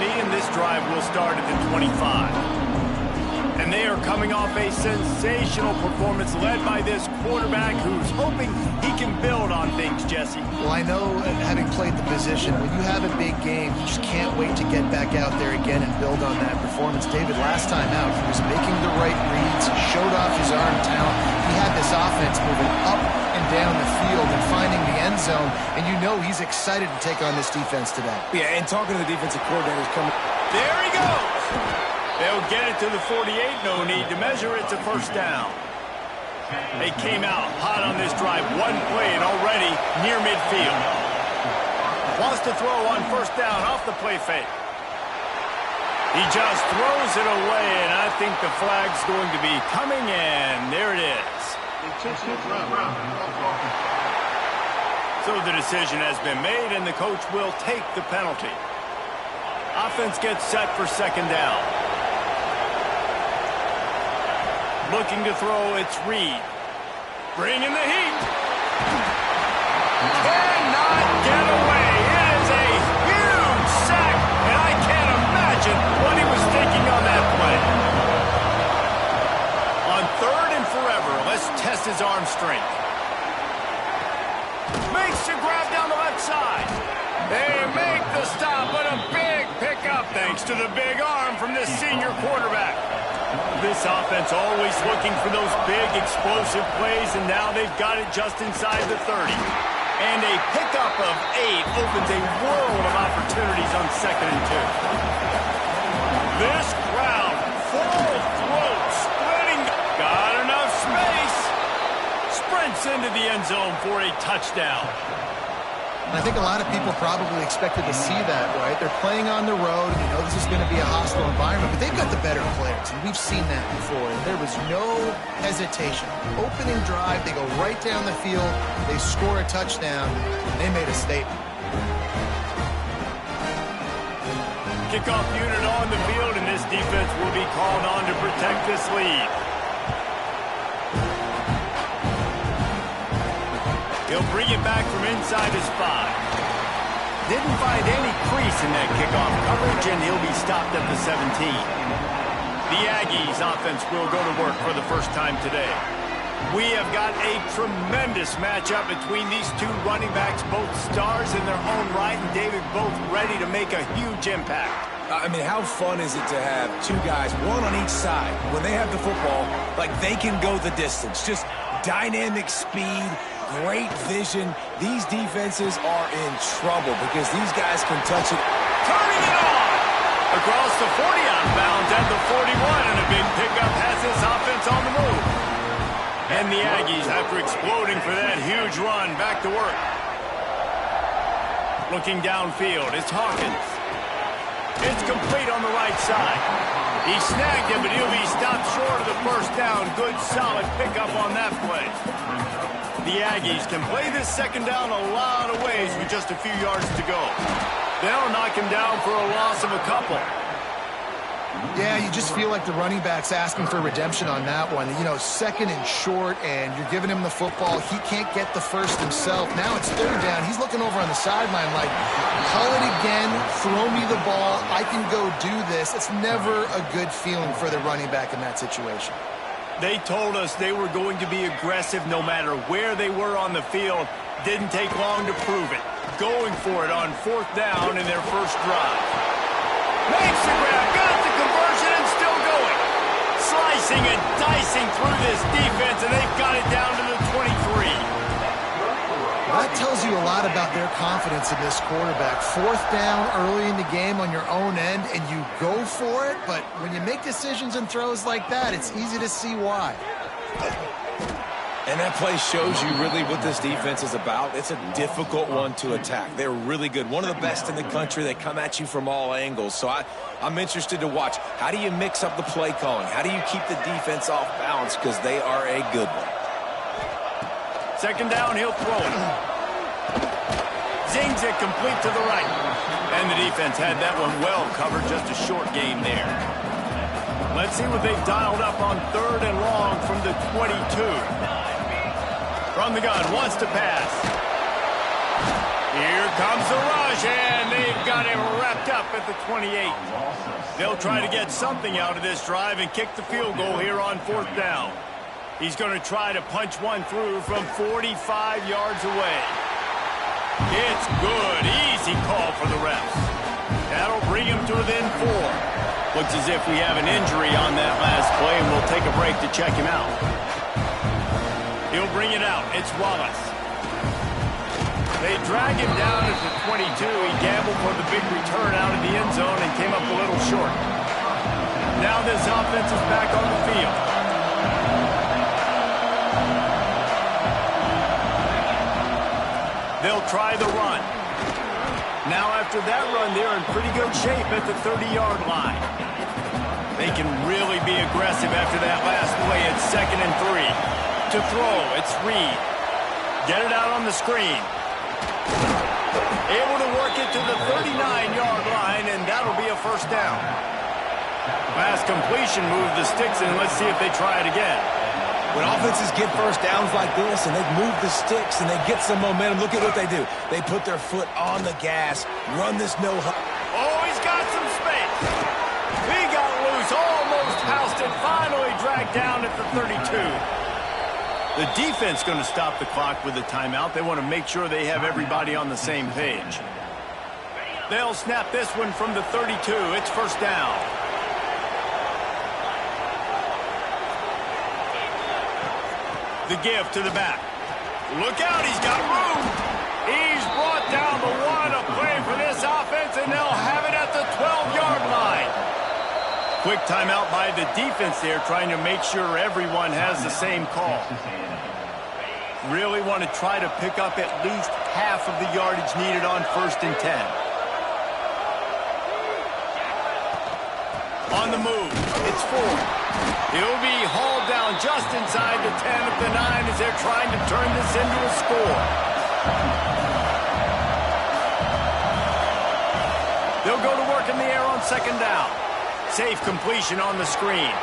me, and this drive will start at the 25. And they are coming off a sensational performance led by this quarterback who's hoping he can build on things, Jesse. Well, I know, having played the position, when you have a big game, you just can't wait to get back out there again and build on that performance. David, last time out, he was making the right reads. He showed off his arm talent. He had this offense moving up and down the field and finding the end zone, and you know he's excited to take on this defense today. Yeah, and talking to the defensive coordinator coming. There he goes! They'll get it to the 48, no need to measure. It's a first down. They came out hot on this drive. One play and already near midfield. Wants to throw on first down off the play fake. He just throws it away, and I think the flag's going to be coming, and there it is. So the decision has been made, and the coach will take the penalty. Offense gets set for second down. Looking to throw, it's Reed. Bringing the heat. Cannot get away. It is a huge sack, and I can't imagine what he was thinking on that play. On third and forever, let's test his arm strength. Makes the grab down the left side. They make the stop, but a big pickup thanks to the big arm from this senior quarterback. This offense always looking for those big explosive plays, and now they've got it just inside the 30. And a pickup of 8 opens a world of opportunities on second and 2. This crowd, full throat, splitting, got enough space. Sprints into the end zone for a touchdown. I think a lot of people probably expected to see that, right? They're playing on the road, and you know this is going to be a hostile environment, but they've got the better players, and we've seen that before. And there was no hesitation. Opening drive, they go right down the field, they score a touchdown, and they made a statement. Kickoff unit on the field, and this defense will be called on to protect this lead. He'll bring it back from inside his 5. Didn't find any crease in that kickoff coverage, and he'll be stopped at the 17. The Aggies offense will go to work for the first time today. We have got a tremendous matchup between these two running backs, both stars in their own right, and David, both ready to make a huge impact. I mean, how fun is it to have two guys, one on each side, when they have the football, like they can go the distance. Just dynamic speed, great vision. These defenses are in trouble because these guys can touch it. Turning it on! Across the 40 out of bounds at the 41, and a big pickup has this offense on the move. And the Aggies, after exploding for that huge run, back to work. Looking downfield, it's Hawkins. It's complete on the right side. He snagged it, but he'll be stopped short of the first down. Good, solid pickup on that play. The Aggies can play this second down a lot of ways with just a few yards to go. They'll knock him down for a loss of a couple. Yeah, you just feel like the running back's asking for redemption on that one. You know, second and short, and you're giving him the football. He can't get the first himself. Now it's third down. He's looking over on the sideline like, call it again, throw me the ball, I can go do this. It's never a good feeling for the running back in that situation. They told us they were going to be aggressive no matter where they were on the field. Didn't take long to prove it. Going for it on fourth down in their first drive. Makes the grab, got the conversion, and still going. Slicing and dicing through this defense, and they've got it down to the 23. That tells you a lot about their confidence in this quarterback. Fourth down early in the game on your own end, and you go for it, but when you make decisions and throws like that, it's easy to see why. And that play shows you really what this defense is about. It's a difficult one to attack. They're really good. One of the best in the country. They come at you from all angles. So I'm interested to watch. How do you mix up the play calling? How do you keep the defense off balance? Because they are a good one. Second down, he'll throw it. Zings it complete to the right. And the defense had that one well covered. Just a short game there. Let's see what they've dialed up on third and long from the 22. From the gun, wants to pass. Here comes the rush, and they've got him wrapped picked up at the 28. They'll try to get something out of this drive and kick the field goal here on 4th down. He's going to try to punch one through from 45 yards away. It's good. Easy call for the refs. That'll bring him to within 4. Looks as if we have an injury on that last play, and we'll take a break to check him out. He'll bring it out. It's Wallace. They drag him down at the 22. He gambled for the big return out of the end zone and came up a little short. Now this offense is back on the field. They'll try the run. Now after that run, they're in pretty good shape at the 30-yard line. They can really be aggressive after that last play. It's 2nd and 3. To throw, it's Reed. Get it out on the screen. Able to work it to the 39-yard line, and that'll be a 1st down. Last completion moved the sticks in. Let's see if they try it again. When offenses get 1st downs like this and they move the sticks and they get some momentum, look at what they do. They put their foot on the gas, run this no-huddle. Oh, he's got some space. He got loose, almost housed it, finally dragged down at the 32. The defense going to stop the clock with a timeout. They want to make sure they have everybody on the same page. They'll snap this one from the 32. It's 1st down. The give to the back. Look out, he's got room. He's brought down the 1. A play for this offense, and they'll have it at the 12-yard line. Quick timeout by the defense there, trying to make sure everyone has the same call. Really want to try to pick up at least half of the yardage needed on 1st and 10. On the move, it's 4. He'll be hauled down just inside the 10 at the 9 as they're trying to turn this into a score. They'll go to work in the air on 2nd down. Safe completion on the screen.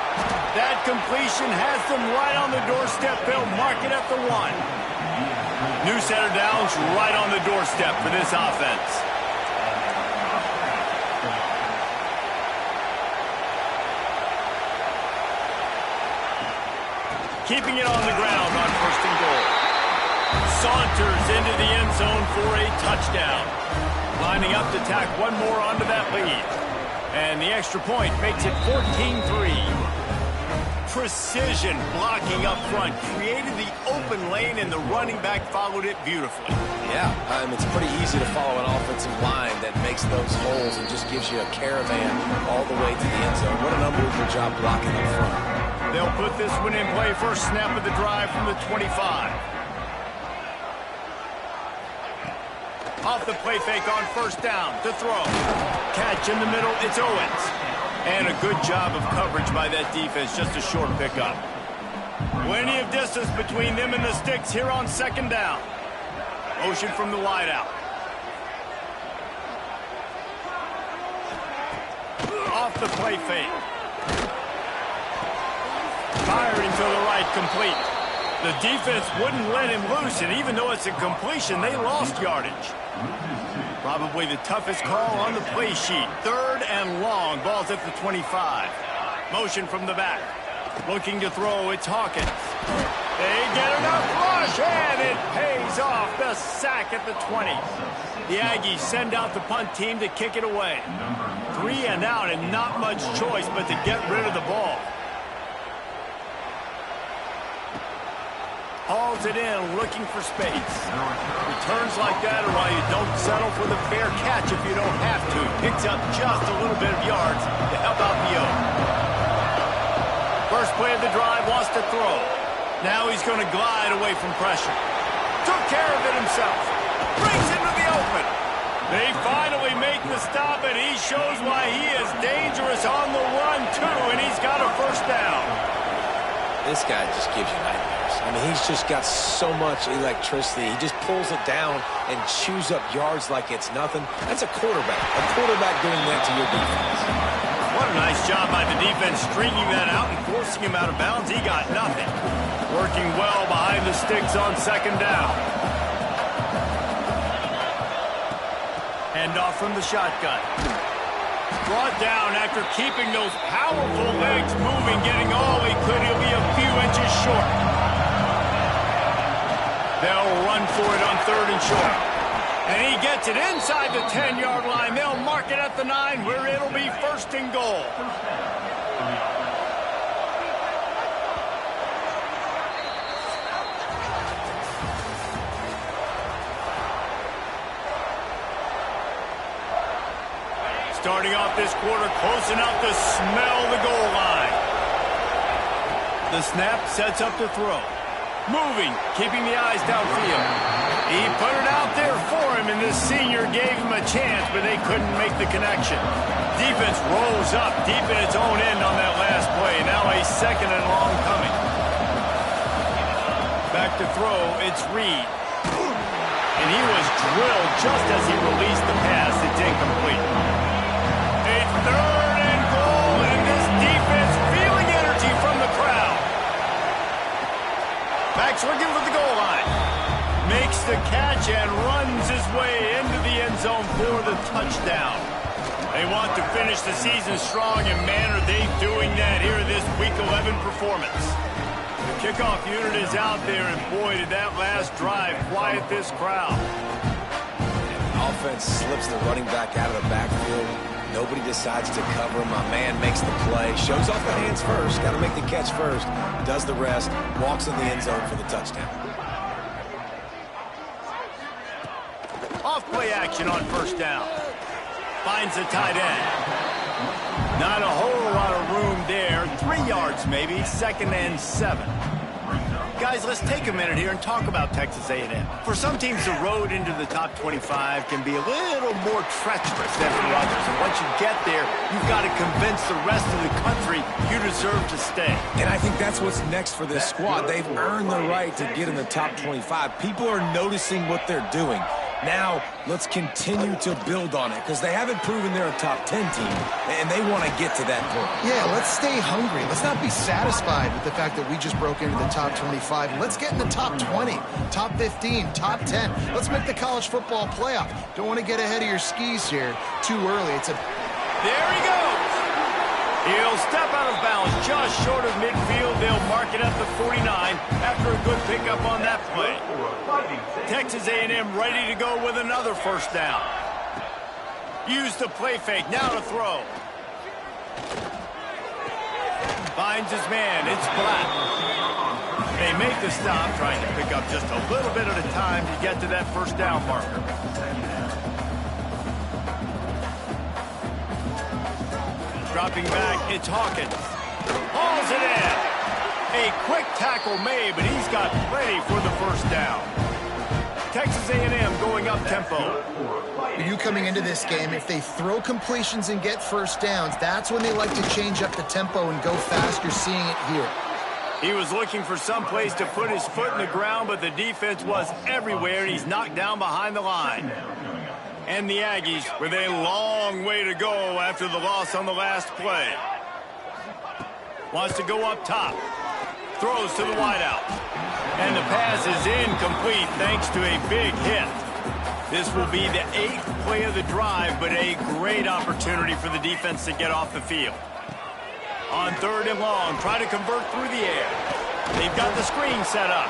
That completion has them right on the doorstep. They'll mark it at the 1. New set of downs right on the doorstep for this offense. Keeping it on the ground on 1st and goal. Saunters into the end zone for a touchdown. Lining up to tack one more onto that lead. And the extra point makes it 14-3. Precision blocking up front. Created the open lane, and the running back followed it beautifully. Yeah, it's pretty easy to follow an offensive line that makes those holes and just gives you a caravan all the way to the end zone. What an unbelievable job blocking up front. They'll put this one in play. First snap of the drive from the 25. Off the play fake on 1st down to throw. Catch in the middle, it's Owens. And a good job of coverage by that defense, just a short pickup. Plenty of distance between them and the sticks here on 2nd down. Motion from the wideout. Off the play fake. Firing to the right, complete. The defense wouldn't let him loose, and even though it's a completion, they lost yardage. Probably the toughest call on the play sheet. 3rd and long. Ball's at the 25. Motion from the back. Looking to throw, it's Hawkins. They get enough rush, and it pays off. The sack at the 20. The Aggies send out the punt team to kick it away. 3 and out, and not much choice but to get rid of the ball. Hauls it in, looking for space. Returns like that are why you don't settle for the fair catch if you don't have to. Picks up just a little bit of yards to help out the Oak. First play of the drive, wants to throw. Now he's going to glide away from pressure. Took care of it himself. Brings into the open. They finally make the stop, and he shows why he is dangerous on the run, too, and he's got a 1st down. This guy just gives you nightmares. I mean, he's just got so much electricity. He just pulls it down and chews up yards like it's nothing. That's a quarterback. A quarterback doing that to your defense. What a nice job by the defense stringing that out and forcing him out of bounds. He got nothing. Working well behind the sticks on 2nd down. Hand off from the shotgun. Brought down after keeping those powerful legs moving, getting all he could. He'll be a few inches short. They'll run for it on 3rd and short. And he gets it inside the 10-yard line. They'll mark it at the 9, where it'll be 1st and goal. Starting off this quarter, close enough to smell the goal line. The snap sets up the throw. Moving, keeping the eyes downfield. He put it out there for him, and this senior gave him a chance, but they couldn't make the connection. Defense rolls up deep in its own end on that last play. Now a 2nd and long coming. Back to throw, it's Reed. And he was drilled just as he released the pass. It's incomplete. 3rd and goal, and this defense feeling energy from the crowd. Back's looking for the goal line. Makes the catch and runs his way into the end zone for the touchdown. They want to finish the season strong, and man, are they doing that here in this Week 11 performance. The kickoff unit is out there, and boy, did that last drive quiet this crowd. Offense slips the running back out of the backfield. Nobody decides to cover him. My man makes the play. Shows off the hands first. Got to make the catch first. Does the rest. Walks in the end zone for the touchdown. Off play action on 1st down. Finds the tight end. Not a whole lot of room there. 3 yards maybe. 2nd and 7. Guys, let's take a minute here and talk about Texas A&M. For some teams, the road into the top 25 can be a little more treacherous than for others. And once you get there, you've got to convince the rest of the country you deserve to stay. And I think that's what's next for this squad. They've earned the right to get in the top 25. People are noticing what they're doing. Now, let's continue to build on it, because they haven't proven they're a top 10 team, and they want to get to that point. Yeah, let's stay hungry. Let's not be satisfied with the fact that we just broke into the top 25. Let's get in the top 20, top 15, top 10. Let's make the college football playoff. Don't want to get ahead of your skis here too early. There he goes. He'll step out of bounds just short of midfield. They'll mark it at the 49 after a good pickup on that play. Texas A&M ready to go with another 1st down. Use the play fake. Now to throw. Finds his man. It's Black. They make the stop, trying to pick up just a little bit at a time to get to that 1st down marker. Dropping back, it's Hawkins. Hauls it in. A quick tackle made, but he's got plenty for the 1st down. Texas A&M going up tempo. You coming into this game, if they throw completions and get 1st downs, that's when they like to change up the tempo and go fast. You're seeing it here. He was looking for some place to put his foot in the ground, but the defense was everywhere, and he's knocked down behind the line. And the Aggies with a long way to go after the loss on the last play. Wants to go up top. Throws to the wideout. And the pass is incomplete thanks to a big hit. This will be the 8th play of the drive, but a great opportunity for the defense to get off the field. On 3rd and long, try to convert through the air. They've got the screen set up.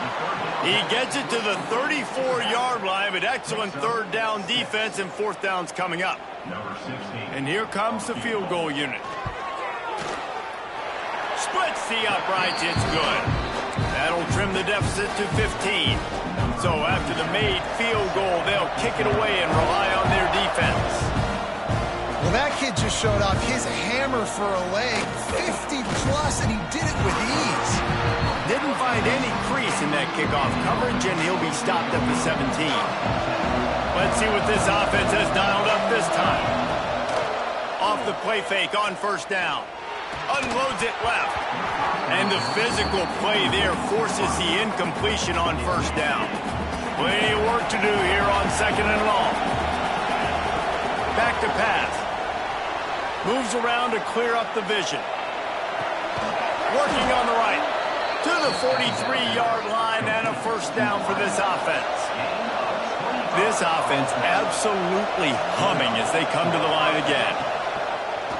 He gets it to the 34-yard line, but excellent 3rd down defense, and 4th down's coming up. And here comes the field goal unit. Splits the uprights, it's good. That'll trim the deficit to 15. So after the made field goal, they'll kick it away and rely on their defense. Well, that kid just showed off his hammer for a leg, 50-plus, and he did it with ease. Didn't find any crease in that kickoff coverage, and he'll be stopped at the 17. Let's see what this offense has dialed up this time. Off the play fake on 1st down. Unloads it left. And the physical play there forces the incompletion on 1st down. Plenty of work to do here on 2nd and long. Back to pass. Moves around to clear up the vision. Working on the right. To the 43-yard line and a 1st down for this offense. This offense absolutely humming as they come to the line again.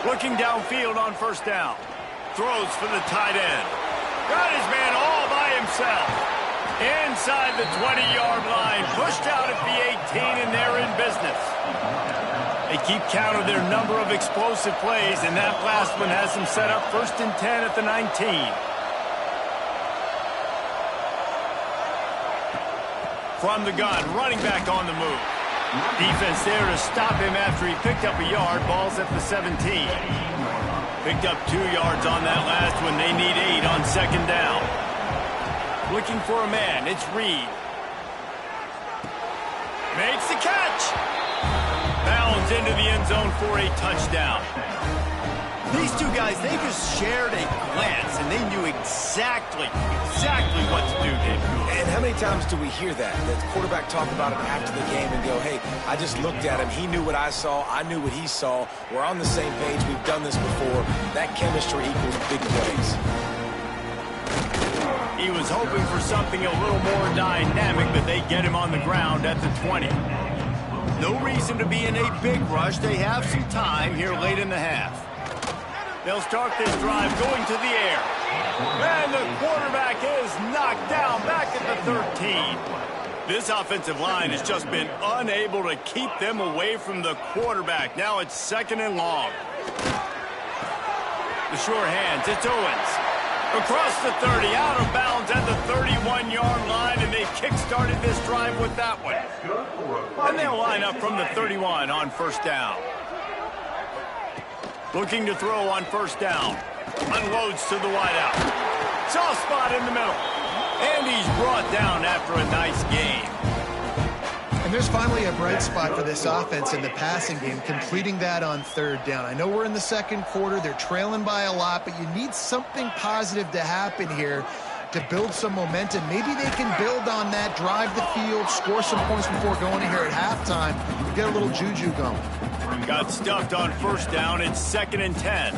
Looking downfield on first down. Throws for the tight end. Got his man all by himself. Inside the 20-yard line. Pushed out at the 18, and they're in business. They keep count of their number of explosive plays, and that last one has them set up 1st and 10 at the 19. From the gun, running back on the move. Defense there to stop him after he picked up a yard. Ball's at the 17. Picked up 2 yards on that last one. They need 8 on 2nd down. Looking for a man. It's Reed. Makes the catch. Bounds into the end zone for a touchdown. These two guys, they just shared a glance, and they knew exactly what to do, Dave. And how many times do we hear that? The quarterback talk about it after the game and go, hey, I just looked at him. He knew what I saw. I knew what he saw. We're on the same page. We've done this before. That chemistry equals big plays. He was hoping for something a little more dynamic, but they get him on the ground at the 20. No reason to be in a big rush. They have some time here late in the half. They'll start this drive going to the air. And the quarterback is knocked down back at the 13. This offensive line has just been unable to keep them away from the quarterback. Now it's 2nd and long. The sure hands, it's Owens. Across the 30, out of bounds at the 31-yard line, and they've kick-started this drive with that one. And they'll line up from the 31 on 1st down. Looking to throw on 1st down. Unloads to the wideout. Soft spot in the middle. And he's brought down after a nice game. And there's finally a bright spot for this offense in the passing game, completing that on 3rd down. I know we're in the 2nd quarter. They're trailing by a lot, but you need something positive to happen here to build some momentum. Maybe they can build on that, drive the field, score some points before going in here at halftime, and get a little juju going. Got stuffed on 1st down. It's 2nd and 10.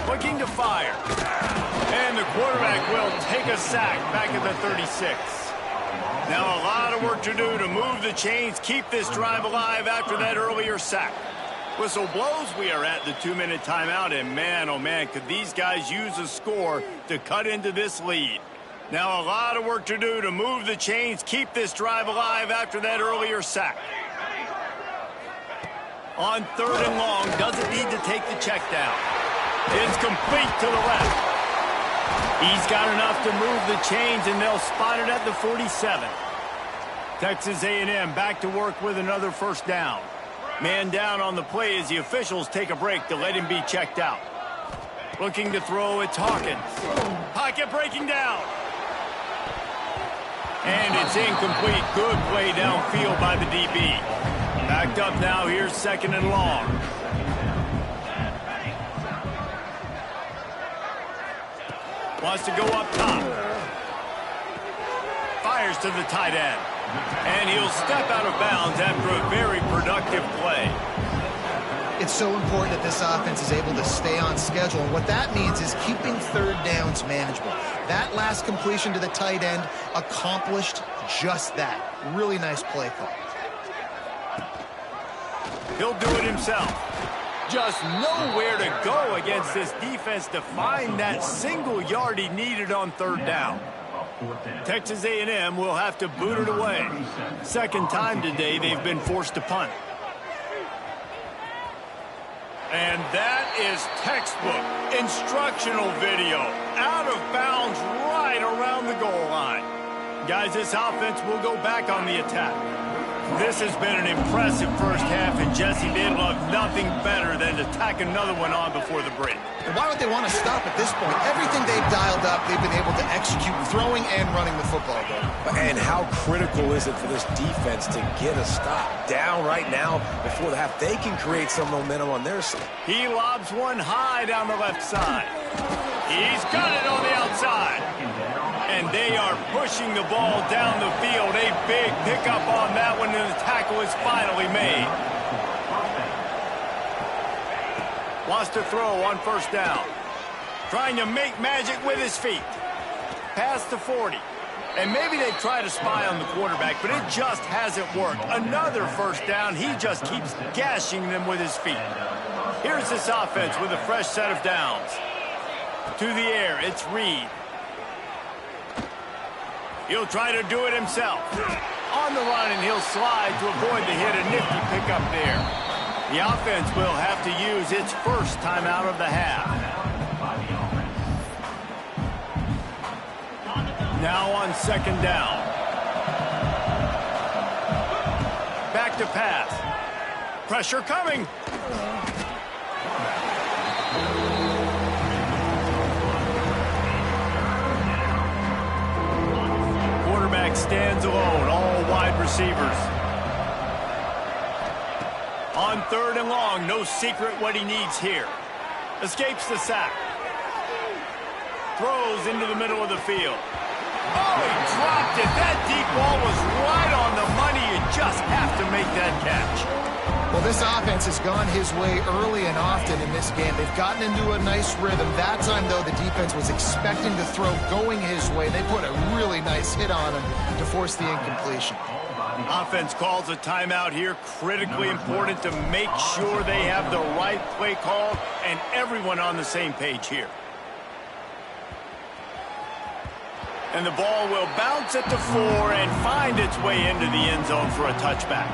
Looking to fire. And the quarterback will take a sack back at the 36. Now a lot of work to do to move the chains, keep this drive alive after that earlier sack. Whistle blows. We are at the 2-minute timeout, and man, oh man, could these guys use a score to cut into this lead. Now a lot of work to do to move the chains, keep this drive alive after that earlier sack. On 3rd and long, doesn't need to take the check down. It's complete to the left. He's got enough to move the chains, and they'll spot it at the 47. Texas A&M back to work with another 1st down. Man down on the play as the officials take a break to let him be checked out. Looking to throw, it's Hawkins. Pocket breaking down. And it's incomplete. Good play downfield by the DB. Backed up now. Here's 2nd and long. Wants to go up top. Fires to the tight end. And he'll step out of bounds after a very productive play. It's so important that this offense is able to stay on schedule. And what that means is keeping 3rd downs manageable. That last completion to the tight end accomplished just that. Really nice play call. He'll do it himself. Just nowhere to go against this defense to find that single yard he needed on 3rd down. Texas A&M will have to boot it away. 2nd time today they've been forced to punt. And that is textbook instructional video. Out of bounds right around the goal line. Guys, this offense will go back on the attack. This has been an impressive 1st half, and Jesse, they'd love nothing better than to tack another one on before the break. And why would they want to stop at this point? Everything they've dialed up, they've been able to execute throwing and running the football game. And how critical is it for this defense to get a stop down right now before the half? They can create some momentum on their side. He lobs one high down the left side. He's got it on the outside. And they are pushing the ball down the field. A big pickup on that one, and the tackle is finally made. Wants to throw on 1st down. Trying to make magic with his feet. Past the 40. And maybe they try to spy on the quarterback, but it just hasn't worked. Another first down. He just keeps gashing them with his feet. Here's this offense with a fresh set of downs. To the air, it's Reed. He'll try to do it himself. On the run, and he'll slide to avoid the hit. A nifty pickup there. The offense will have to use its first timeout of the half. Now on second down. Back to pass. Pressure coming. Quarterback stands alone, all wide receivers. On third and long, no secret what he needs here. Escapes the sack. Throws into the middle of the field. Oh, he dropped it. That deep ball was right on the money. You just have to make that catch. Well, this offense has gone his way early and often in this game. They've gotten into a nice rhythm. That time, though, the defense was expecting to throw going his way. They put a really nice hit on him to force the incompletion. Offense calls a timeout here. Critically important to make sure they have the right play call and everyone on the same page here. And the ball will bounce at the 4 and find its way into the end zone for a touchback.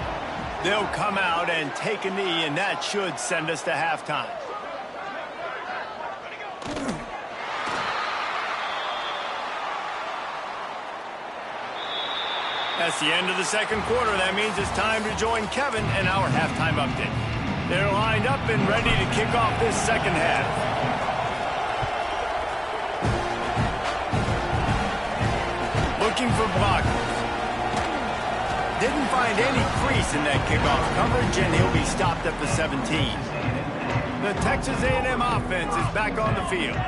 They'll come out and take a knee, and that should send us to halftime. That's the end of the second quarter. That means it's time to join Kevin and our halftime update. They're lined up and ready to kick off this second half. Looking for blockers. Didn't find any crease in that kickoff coverage, and he'll be stopped at the 17. The Texas A&M offense is back on the field.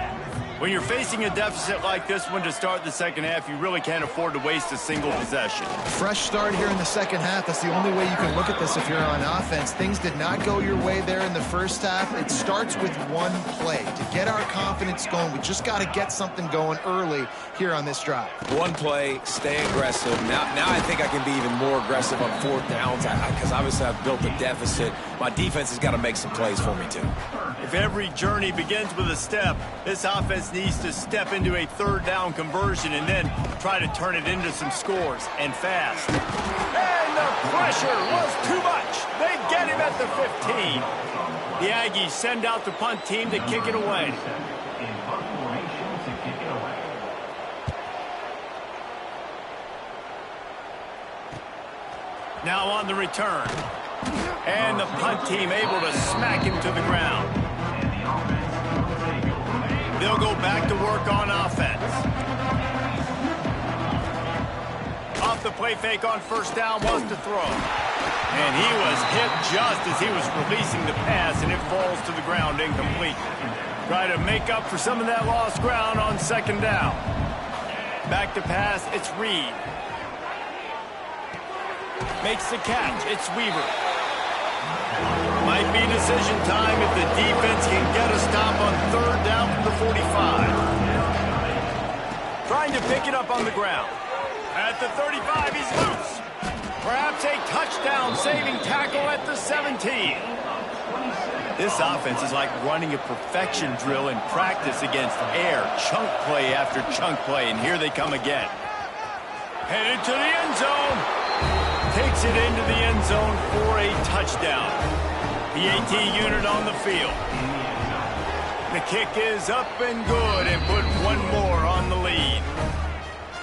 When you're facing a deficit like this one to start the second half, you really can't afford to waste a single possession. Fresh start here in the second half. That's the only way you can look at this if you're on offense. Things did not go your way there in the first half. It starts with one play. To get our confidence going, we just got to get something going early here on this drive. One play, stay aggressive. Now I think I can be even more aggressive on fourth downs because obviously I've built a deficit. My defense has got to make some plays for me too. If every journey begins with a step, this offense needs to step into a third down conversion and then try to turn it into some scores, and fast. And the pressure was too much. They get him at the 15. The Aggies send out the punt team to kick it away. Now on the return. And the punt team able to smack him to the ground. They'll go back to work on offense. Off the play fake on first down, wants to throw. And he was hit just as he was releasing the pass, and it falls to the ground incomplete. Try to make up for some of that lost ground on second down. Back to pass, it's Reed. Makes the catch, it's Weaver. Might be decision time if the defense can get a stop on third down from the 45. Trying to pick it up on the ground. At the 35, he's loose. Perhaps a touchdown-saving tackle at the 17. This offense is like running a perfection drill in practice against air. Chunk play after chunk play, and here they come again. Headed to the end zone. Takes it into the end zone for a touchdown. The AT unit on the field. The kick is up and good, and put one more on the lead.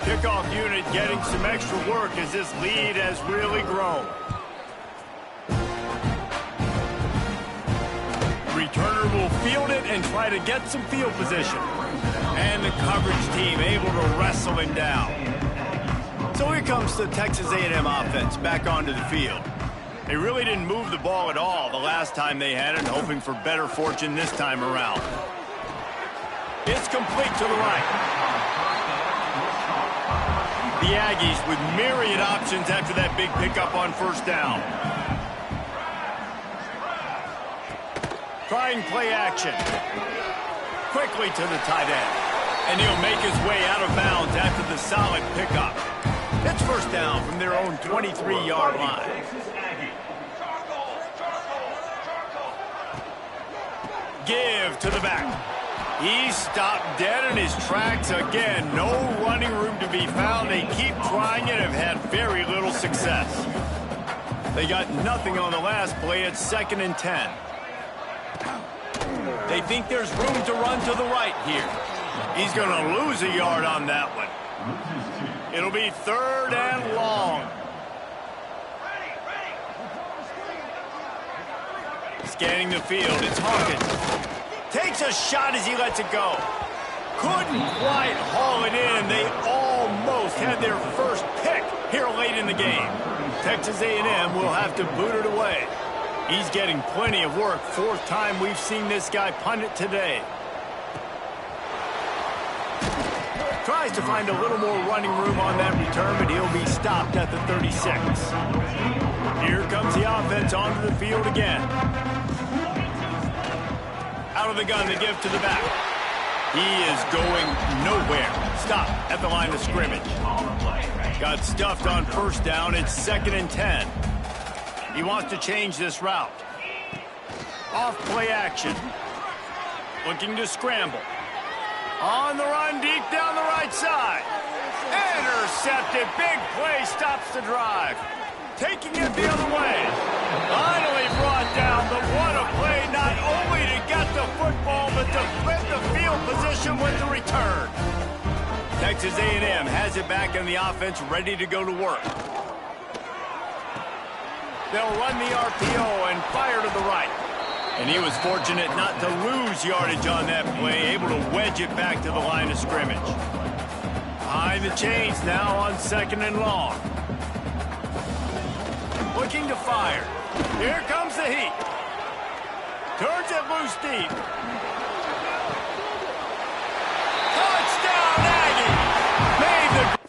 Kickoff unit getting some extra work as this lead has really grown. Returner will field it and try to get some field position. And the coverage team able to wrestle him down. So here comes the Texas A&M offense back onto the field. They really didn't move the ball at all the last time they had it, hoping for better fortune this time around. It's complete to the right. The Aggies with myriad options after that big pickup on first down. Trying play action. Quickly to the tight end. And he'll make his way out of bounds after the solid pickup. It's first down from their own 23-yard line. Give to the back. He stopped dead in his tracks again. No running room to be found. They keep trying it and have had very little success. They got nothing on the last play. It's 2nd and 10. They think there's room to run to the right here. He's going to lose a yard on that one. It'll be 3rd and long. Scanning the field, it's Hawkins. Takes a shot as he lets it go. Couldn't quite haul it in. They almost had their first pick here late in the game. Texas A&M will have to boot it away. He's getting plenty of work. 4th time we've seen this guy punt it today. Tries to find a little more running room on that return, but he'll be stopped at the 36. Here comes the offense onto the field again. Out of the gun to give to the back. He is going nowhere. Stop at the line of scrimmage. Got stuffed on first down. It's 2nd and 10. He wants to change this route. Off play action. Looking to scramble. On the run, deep down the right side. Intercepted. Big play stops the drive. Taking it the other way. Finally brought down. But what a play, not only to get the football, but to flip the field position with the return. Texas A&M has it back in the offense, ready to go to work. They'll run the RPO and fire to the right. And he was fortunate not to lose yardage on that play, able to wedge it back to the line of scrimmage. Behind the chains now on 2nd and long. Looking to fire. Here comes the heat. Turns it loose deep. Touchdown, Aggie! Made the...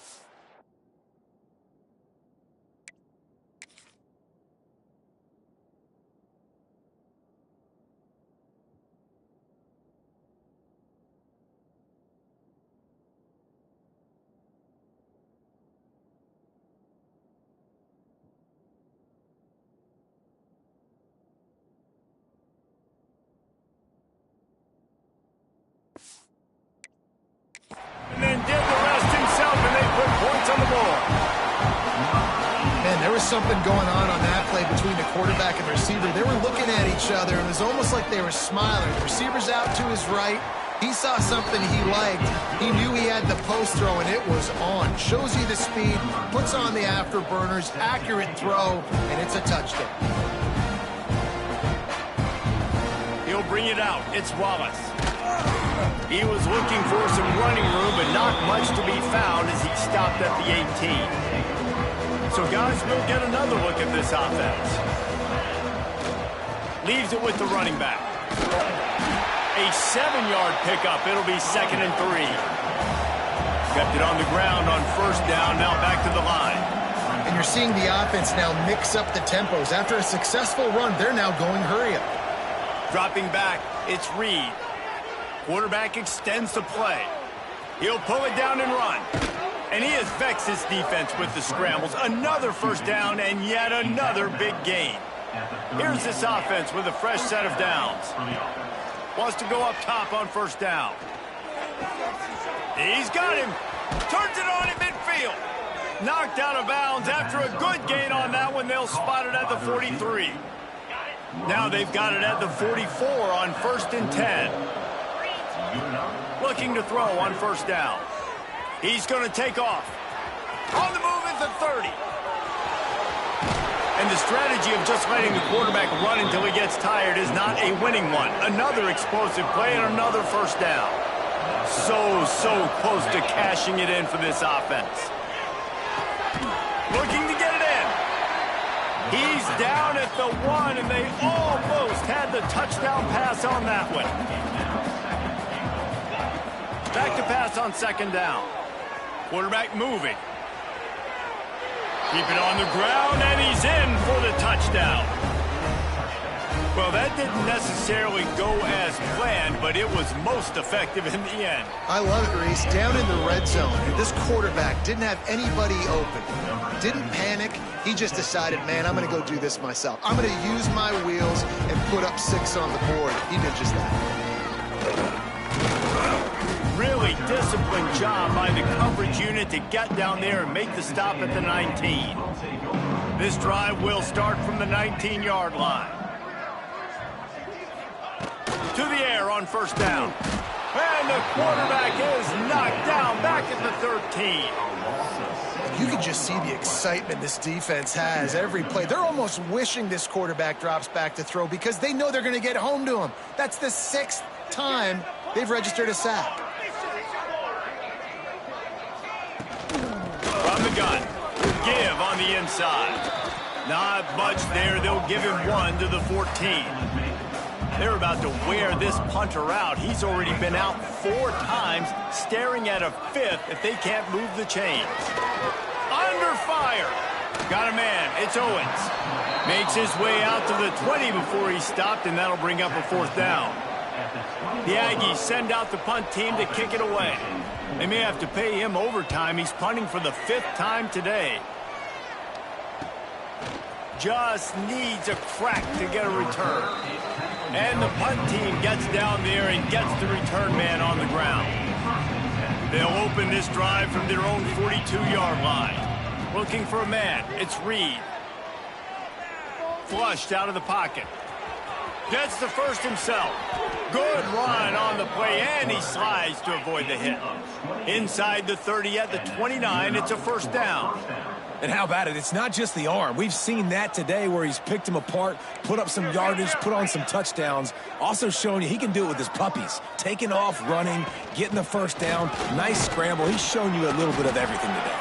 And then did the rest himself, and they put points on the board. Man, there was something going on that play between the quarterback and receiver. They were looking at each other. It was almost like they were smiling. The receiver's out to his right. He saw something he liked. He knew he had the post throw, and it was on. Shows you the speed, puts on the afterburners, accurate throw, and it's a touchdown. He'll bring it out. It's Wallace. He was looking for some running room, but not much to be found as he stopped at the 18. So, guys, we'll get another look at this offense. Leaves it with the running back. A 7-yard pickup. It'll be 2nd and 3. Kept it on the ground on first down, now back to the line. And you're seeing the offense now mix up the tempos. After a successful run, they're now going hurry up. Dropping back, it's Reed. Quarterback extends the play. He'll pull it down and run. And he has vexed his defense with the scrambles. Another first down and yet another big gain. Here's this offense with a fresh set of downs. Wants to go up top on first down. He's got him. Turns it on in midfield. Knocked out of bounds after a good gain on that one. They'll spot it at the 43. Now they've got it at the 44 on 1st and 10. Looking to throw on first down. He's going to take off. On the move at the 30. And the strategy of just letting the quarterback run until he gets tired is not a winning one. Another explosive play and another first down. So close to cashing it in for this offense. Looking to get it in. He's down at the 1, and they almost had the touchdown pass on that one. Back to pass on 2nd down. Quarterback moving. Keep it on the ground, and he's in for the touchdown. Well, that didn't necessarily go as planned, but it was most effective in the end. I love it, Reese. Down in the red zone, this quarterback didn't have anybody open. Didn't panic. He just decided, man, I'm going to go do this myself. I'm going to use my wheels and put up 6 on the board. He did just that. Really disciplined job by the coverage unit to get down there and make the stop at the 19. This drive will start from the 19-yard line. To the air on first down. And the quarterback is knocked down back at the 13. You can just see the excitement this defense has every play. They're almost wishing this quarterback drops back to throw because they know they're going to get home to him. That's the 6th time they've registered a sack. From the gun. Give on the inside. Not much there. They'll give him 1 to the 14. They're about to wear this punter out. He's already been out 4 times, staring at a 5th if they can't move the chains. Under fire. Got a man. It's Owens. Makes his way out to the 20 before he stopped, and that'll bring up a 4th down. The Aggies send out the punt team to kick it away. They may have to pay him overtime. He's punting for the 5th time today. Just needs a crack to get a return. And the punt team gets down there and gets the return man on the ground. They'll open this drive from their own 42-yard line. Looking for a man. It's Reed. Flushed out of the pocket. Gets the first himself. Good run on the play, and he slides to avoid the hit. Inside the 30 at the 29, it's a 1st down. And how about it? It's not just the arm. We've seen that today where he's picked him apart, put up some yardage, put on some touchdowns. Also showing you he can do it with his puppies. Taking off, running, getting the 1st down. Nice scramble. He's shown you a little bit of everything today.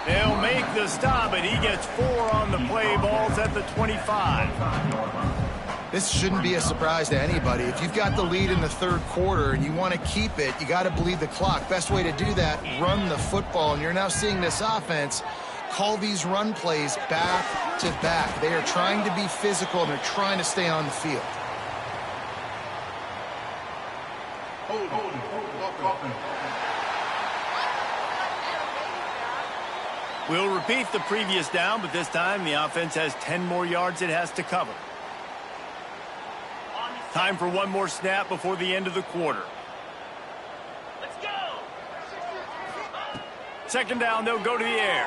They'll make the stop, and he gets 4 on the play. Balls at the 25. This shouldn't be a surprise to anybody. If you've got the lead in the 3rd quarter and you want to keep it, you got to bleed the clock. Best way to do that, run the football. And you're now seeing this offense call these run plays back to back. They are trying to be physical, and they're trying to stay on the field. We'll repeat the previous down, but this time the offense has 10 more yards it has to cover. Time for one more snap before the end of the quarter. Let's go! 2nd down, they'll go to the air.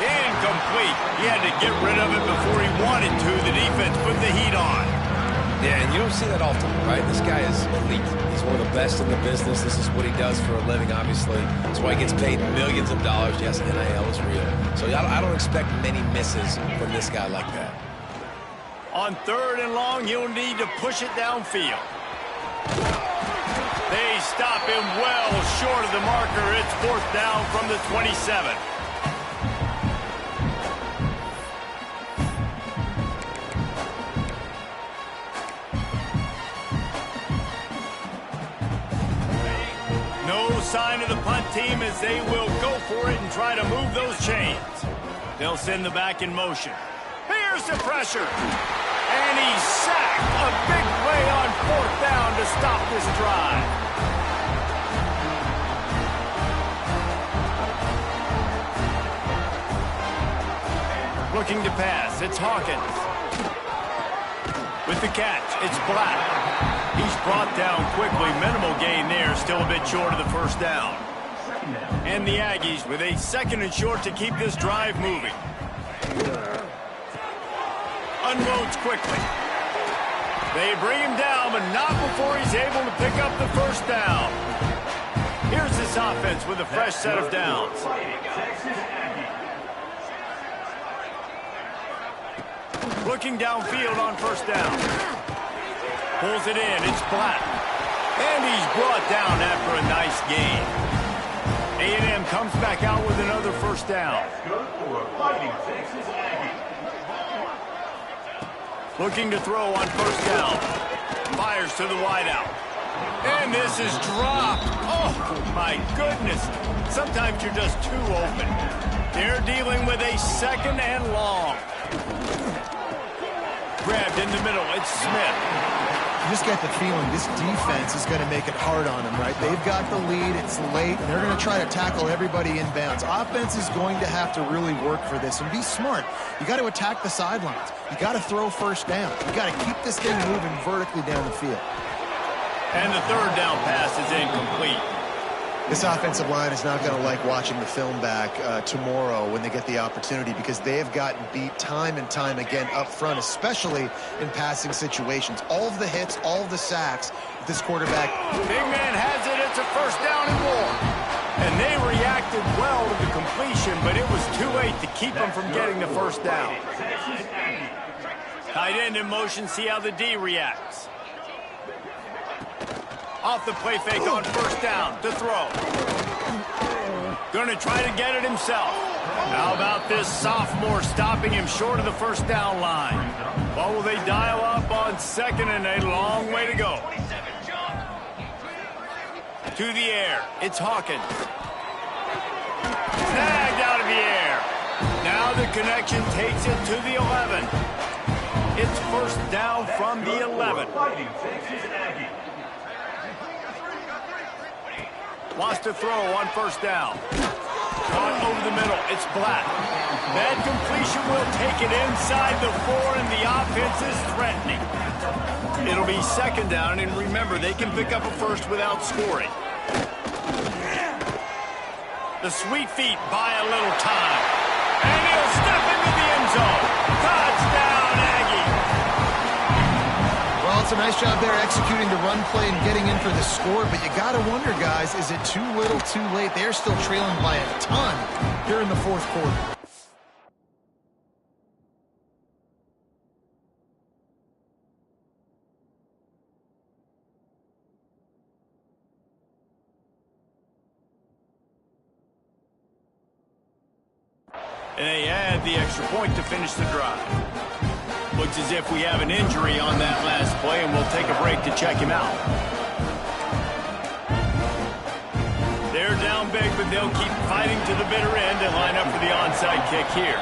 Incomplete. He had to get rid of it before he wanted to. The defense put the heat on. Yeah, and you don't see that often, right? This guy is elite. He's one of the best in the business. This is what he does for a living, obviously. That's why he gets paid millions of dollars. Yes, NIL is real. So I don't expect many misses from this guy like that. On 3rd and long, he'll need to push it downfield. They stop him well short of the marker. It's 4th down from the 27. No sign of the punt team as they will go for it and try to move those chains. They'll send the back in motion. Here's the pressure. And he's sacked. A big play on 4th down to stop this drive. Looking to pass, it's Hawkins. With the catch, it's Black. He's brought down quickly. Minimal gain there, still a bit short of the 1st down. And the Aggies with a 2nd and short to keep this drive moving. Unloads quickly. They bring him down, but not before he's able to pick up the 1st down. Here's this offense with a fresh set of downs. Looking downfield on 1st down. Pulls it in. It's Black. And he's brought down after a nice gain. A&M comes back out with another 1st down. Looking to throw on 1st down. Fires to the wideout. And this is dropped. Oh, my goodness. Sometimes you're just too open. They're dealing with a 2nd and long. grabbed in the middle. It's Smith. You just get the feeling this defense is going to make it hard on them, right? They've got the lead. It's late, and they're going to try to tackle everybody inbounds. Offense is going to have to really work for this and be smart. You got to attack the sidelines. You got to throw first down. You got to keep this thing moving vertically down the field. And the third down pass is incomplete. This offensive line is not going to like watching the film back tomorrow when they get the opportunity, because they have gotten beat time and time again up front, especially in passing situations. All of the hits, all of the sacks, this quarterback. Big man has it. It's a first down and more. And they reacted well to the completion, but it was too late to keep them from getting the first down. Tight end in motion. See how the D reacts. Off the play fake on first down to throw. Gonna try to get it himself. How about this sophomore stopping him short of the first down line? What will they dial up on second and a long way to go? To the air. It's Hawkins. Snagged out of the air. Now the connection takes it to the 11. It's first down from the 11. Wants to throw on first down. Caught over the middle. It's Black. That completion will take it inside the 4, and the offense is threatening. It'll be second down, and remember, they can pick up a first without scoring. The sweet feet buy a little time. And he'll step into the end zone. Touchdown, Aggie. Well, it's a nice job there executing the run play and getting in for the score, but you got to wonder, guys, is it too little, too late? They're still trailing by a ton here in the fourth quarter. And they add the extra point to finish the drive. Looks as if we have an injury on that last play, and we'll take a break to check him out. They're down big, but they'll keep fighting to the bitter end and line up for the onside kick here.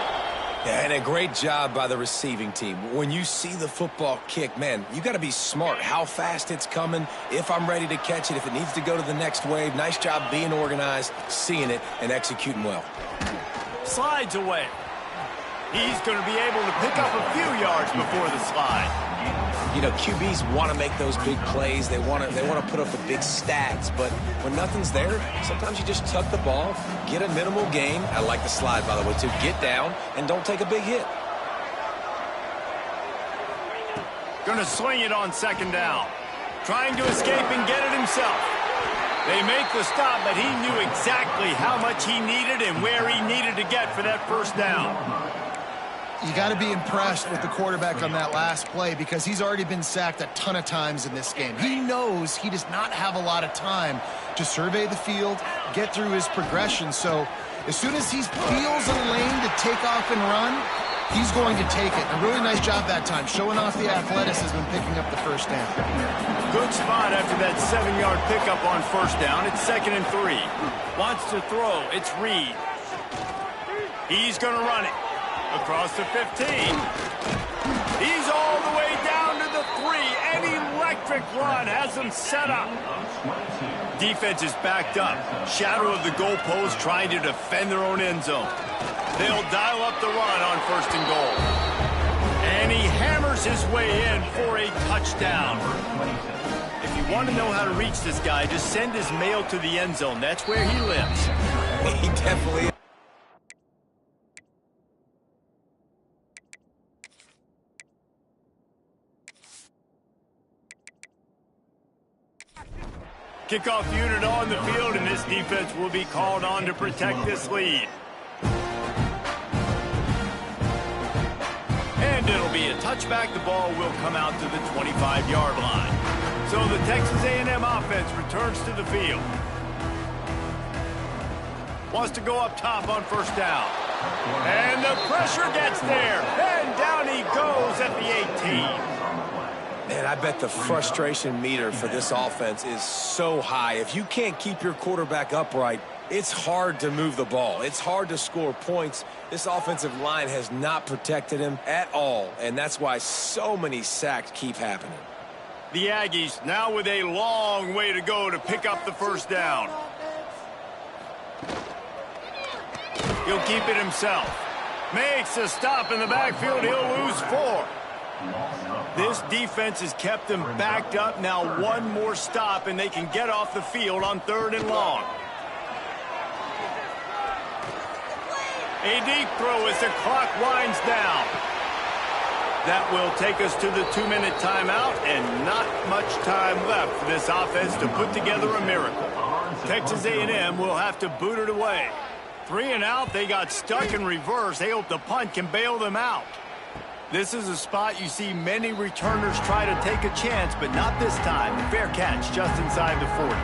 Yeah, and a great job by the receiving team. When you see the football kick, man, you got to be smart how fast it's coming, if I'm ready to catch it, if it needs to go to the next wave. Nice job being organized, seeing it, and executing well. Slides away. He's going to be able to pick up a few yards before the slide. You know, QBs want to make those big plays. They want to put up the big stats. But when nothing's there, sometimes you just tuck the ball, get a minimal gain. I like the slide, by the way, too. Get down and don't take a big hit. Going to swing it on second down. Trying to escape and get it himself. They make the stop, but he knew exactly how much he needed and where he needed to get for that first down. You got to be impressed with the quarterback on that last play, because he's already been sacked a ton of times in this game. He knows he does not have a lot of time to survey the field, get through his progression. So as soon as he feels a lane to take off and run, he's going to take it. A really nice job that time, showing off the athleticism and picking up the first down. Good spot after that 7-yard pickup on first down. It's 2nd and 3. Wants to throw. It's Reed. He's going to run it. Across the 15. He's all the way down to the 3. An electric run has them set up. Defense is backed up. Shadow of the goalpost trying to defend their own end zone. They'll dial up the run on 1st and goal. And he hammers his way in for a touchdown. If you want to know how to reach this guy, just send his mail to the end zone. That's where he lives. He definitely is. Kickoff unit on the field, and this defense will be called on to protect this lead. And it'll be a touchback. The ball will come out to the 25-yard line. So the Texas A&M offense returns to the field. Wants to go up top on first down. And the pressure gets there. And down he goes at the 18. Man, I bet the frustration meter for this offense is so high. If you can't keep your quarterback upright, It's hard to move the ball. It's hard to score points. This offensive line has not protected him at all, and that's why so many sacks keep happening. The Aggies now with a long way to go to pick up the first down. He'll keep it himself. Makes a stop in the backfield. He'll lose 4. This defense has them backed up. Now one more stop, and they can get off the field on 3rd and long. A deep throw as the clock winds down. That will take us to the 2-minute timeout, and not much time left for this offense to put together a miracle. Texas A&M will have to boot it away. 3 and out, they got stuck in reverse. They hope the punt can bail them out. This is a spot you see many returners try to take a chance, but not this time. The fair catch just inside the 40.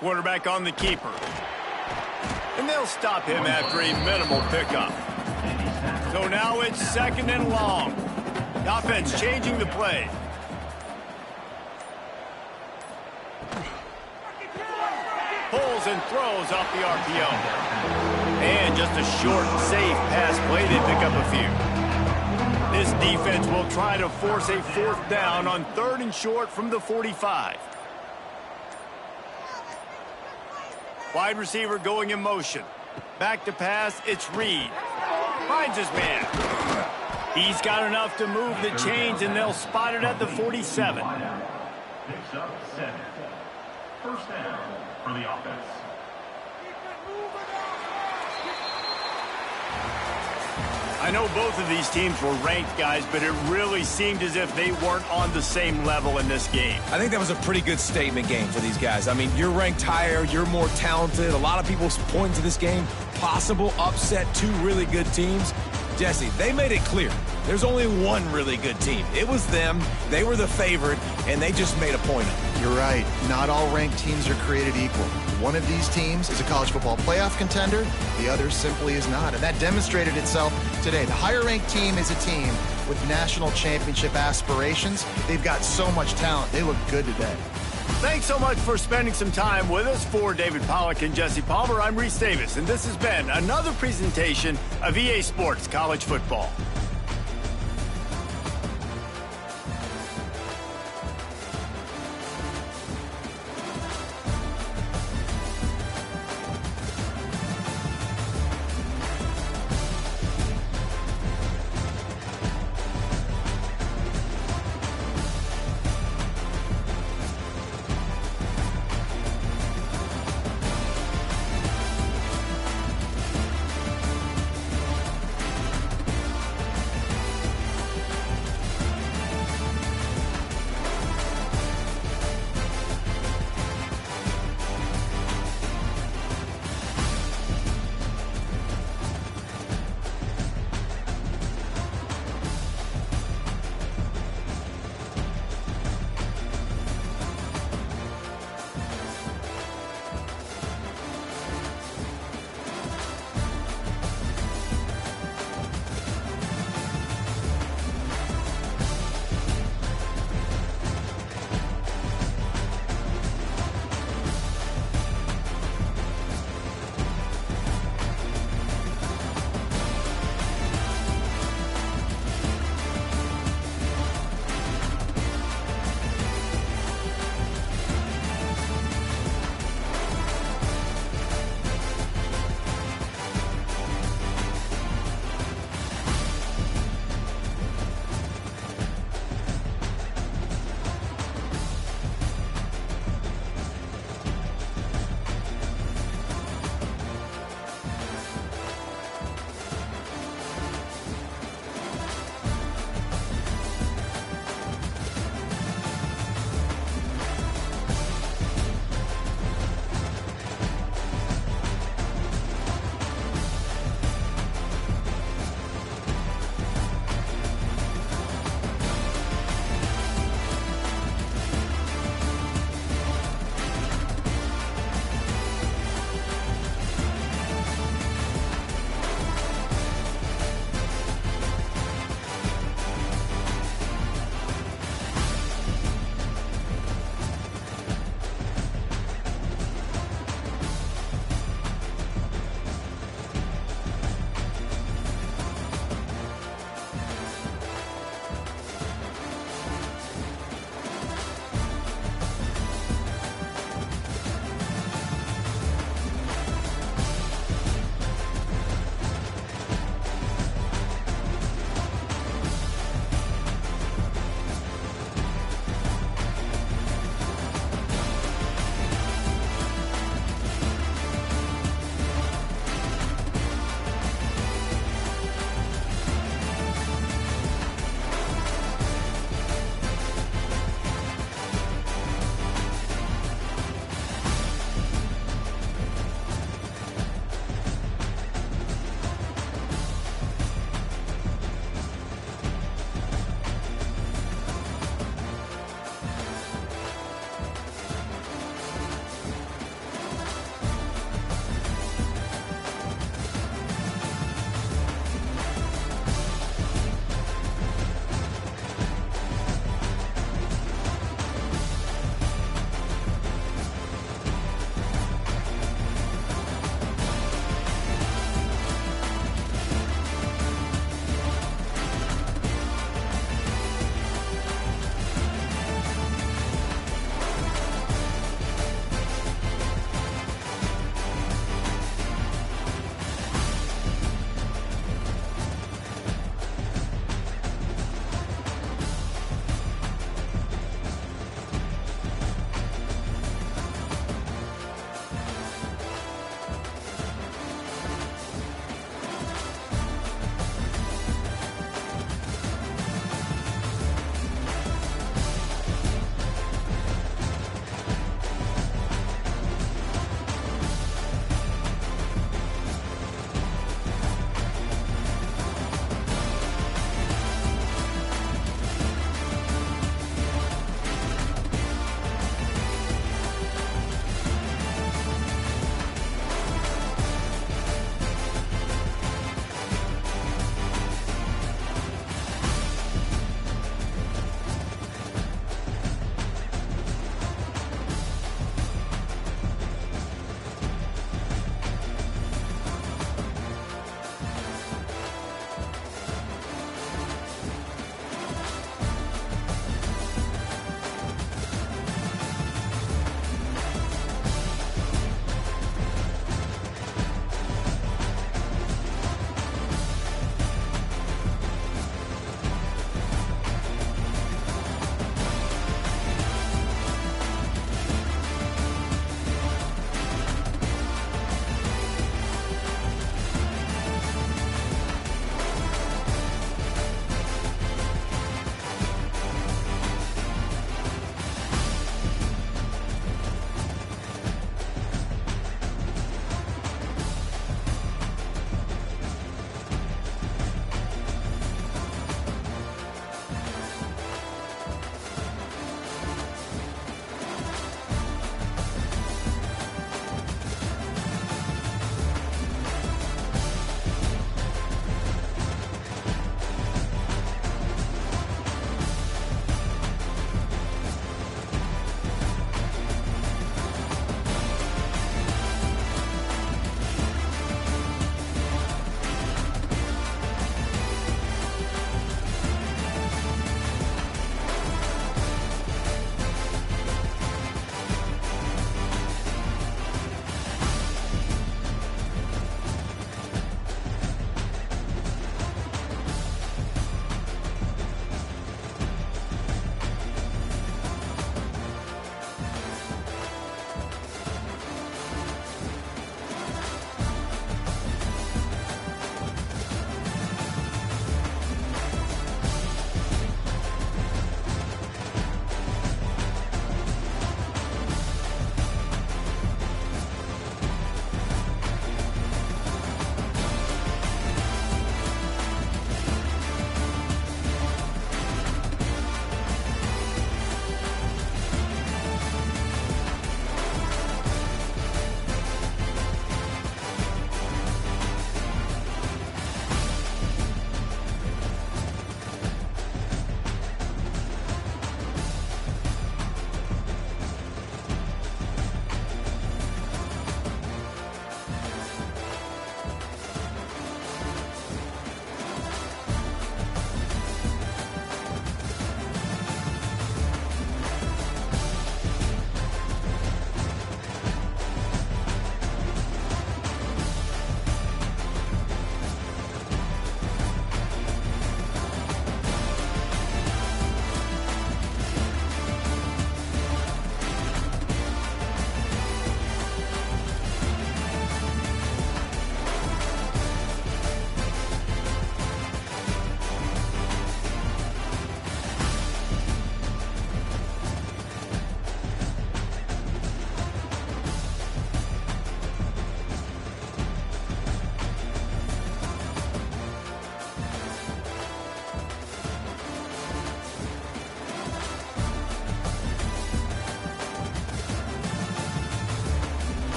Quarterback on the keeper. And they'll stop him after a minimal pickup. So now it's 2nd and long. The offense changing the play. Pulls and throws off the RPO. And just a short, safe pass play. They pick up a few. This defense will try to force a 4th down on 3rd and short from the 45. Wide receiver going in motion. Back to pass, it's Reed. Finds his man. He's got enough to move the chains, and they'll spot it at the 47. Picks up 7. First down for the offense. I know both of these teams were ranked, guys, but it really seemed as if they weren't on the same level in this game. I think that was a pretty good statement game for these guys. I mean, you're ranked higher, you're more talented. A lot of people point to this game, possible upset, 2 really good teams. Jesse, they made it clear. There's only one really good team. It was them. They were the favorite, and they just made a point of it. You're right. Not all ranked teams are created equal. One of these teams is a college football playoff contender. The other simply is not. And that demonstrated itself today. The higher-ranked team is a team with national championship aspirations. They've got so much talent. They look good today. Thanks so much for spending some time with us. For David Pollack and Jesse Palmer, I'm Reese Davis, and this has been another presentation of EA Sports College Football.